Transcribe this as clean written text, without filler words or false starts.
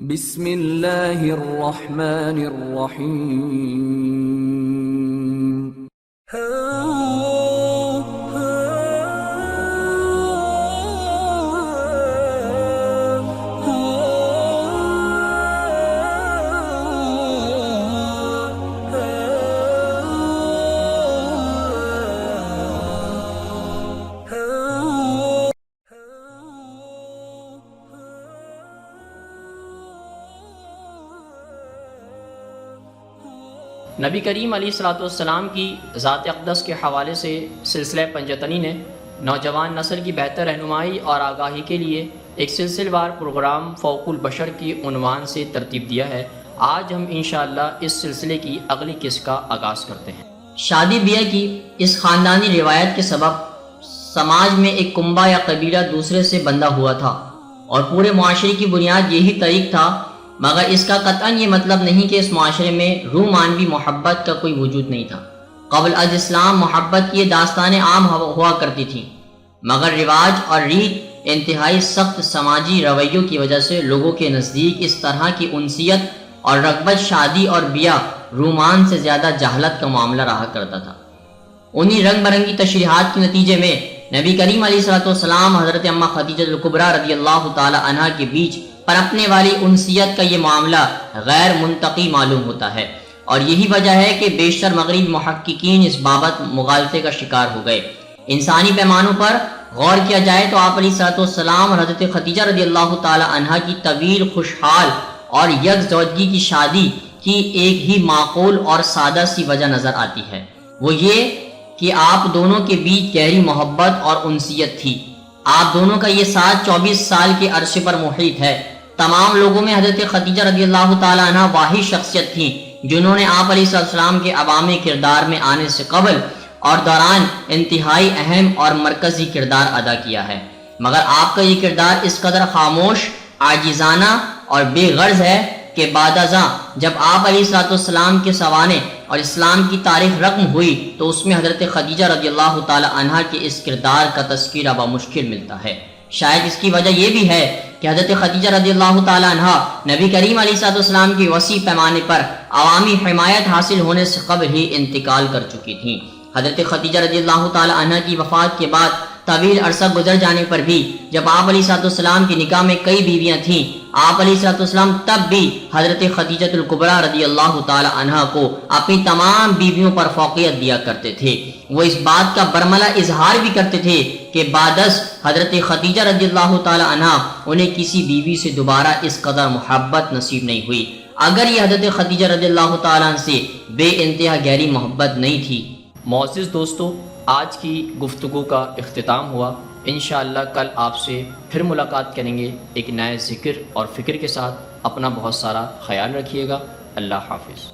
بسم اللہ الرحمن الرحیم نبی کریم علیہ الصلوۃ والسلام کی ذات اقدس کے حوالے سے سلسلہ پنجتنی نے نوجوان نسل کی بہتر رہنمائی اور آگاہی کے لیے ایک سلسلہ وار پروگرام فوق البشر کی عنوان سے ترتیب دیا ہے۔ آج ہم انشاءاللہ اس سلسلے کی اگلی قسط کا آغاز کرتے ہیں۔ شادی بیاہ کی اس خاندانی روایت کے سبب سماج میں ایک کنبہ یا قبیلہ دوسرے سے بندھا ہوا تھا اور پورے معاشرے کی بنیاد یہی طریق تھا، مگر اس کا قطعاً یہ مطلب نہیں کہ اس معاشرے میں روح مانوی محبت کا کوئی وجود نہیں تھا۔ قبل از اسلام محبت کی یہ داستانیں عام ہوا کرتی تھیں، مگر رواج اور ریت انتہائی سخت سماجی رویوں کی وجہ سے لوگوں کے نزدیک اس طرح کی انسیت اور رغبت شادی اور بیاہ رومان سے زیادہ جہالت کا معاملہ رہا کرتا تھا۔ انہی رنگ برنگی تشریحات کے نتیجے میں نبی کریم علیہ الصلوۃ والسلام حضرت اماں خدیجہ الکبریٰ رضی اللہ تعالی عنہا کے بیچ پنپنے والی انسیت کا یہ معاملہ غیر منطقی معلوم ہوتا ہے، اور یہی وجہ ہے کہ بیشتر مغربی محققین اس بابت مغالطے کا شکار ہو گئے۔ انسانی پیمانوں پر غور کیا جائے تو آپ علیہ الصلوۃ والسلام اور حضرت خدیجہ رضی اللہ تعالی عنہا کی طویل خوشحال اور یک زوجگی کی شادی کی ایک ہی معقول اور سادہ سی وجہ نظر آتی ہے، وہ یہ کہ آپ دونوں کے بیچ گہری محبت اور انسیت تھی۔ آپ دونوں کا یہ ساتھ 24 سال کے عرصے پر محیط ہے۔ تمام لوگوں میں حضرت خدیجہ رضی اللہ تعالی عنہ واحد شخصیت تھیں جنہوں نے آپ علیہ السلام کے عوامی کردار میں آنے سے قبل اور دوران انتہائی اہم اور مرکزی کردار ادا کیا ہے، مگر آپ کا یہ کردار اس قدر خاموش، عاجزانہ اور بے غرض ہے کہ بعد ازاں جب آپ علیہ السلام کے سوانح اور اسلام کی تاریخ رقم ہوئی تو اس میں حضرت خدیجہ رضی اللہ تعالی عنہ کے اس کردار کا تذکرہ بمشکل ملتا ہے۔ شاید اس کی وجہ یہ بھی ہے کہ حضرت خدیجہ رضی اللہ تعالی عنہ نبی کریم علیہ السلام کی وسیع پیمانے پر عوامی حمایت حاصل ہونے سے قبل ہی انتقال کر چکی تھیں۔ حضرت خدیجہ رضی اللہ تعالی عنہ کی وفات کے بعد طویل عرصہ گزر جانے پر بھی جب آپ علیہ السلام کی نکاح میں کئی بیویاں تھیں، آپ علیہ السلام تب بھی حضرت خدیجہ الکبریٰ رضی اللہ تعالی عنہ کو اپنی تمام بیویوں پر فوقیت دیا کرتے تھے۔ وہ اس بات کا برملا اظہار بھی کرتے تھے کہ بعدس حضرت خدیجہ رضی اللہ تعالی عنہ انہیں کسی بیوی سے دوبارہ اس قدر محبت نصیب نہیں ہوئی، اگر یہ حضرت خدیجہ رضی اللہ تعالی عنہ سے بے انتہا گہری محبت نہیں تھی۔ معزز دوستو، آج کی گفتگو کا اختتام ہوا۔ انشاءاللہ کل آپ سے پھر ملاقات کریں گے ایک نئے ذکر اور فکر کے ساتھ۔ اپنا بہت سارا خیال رکھیے گا۔ اللہ حافظ۔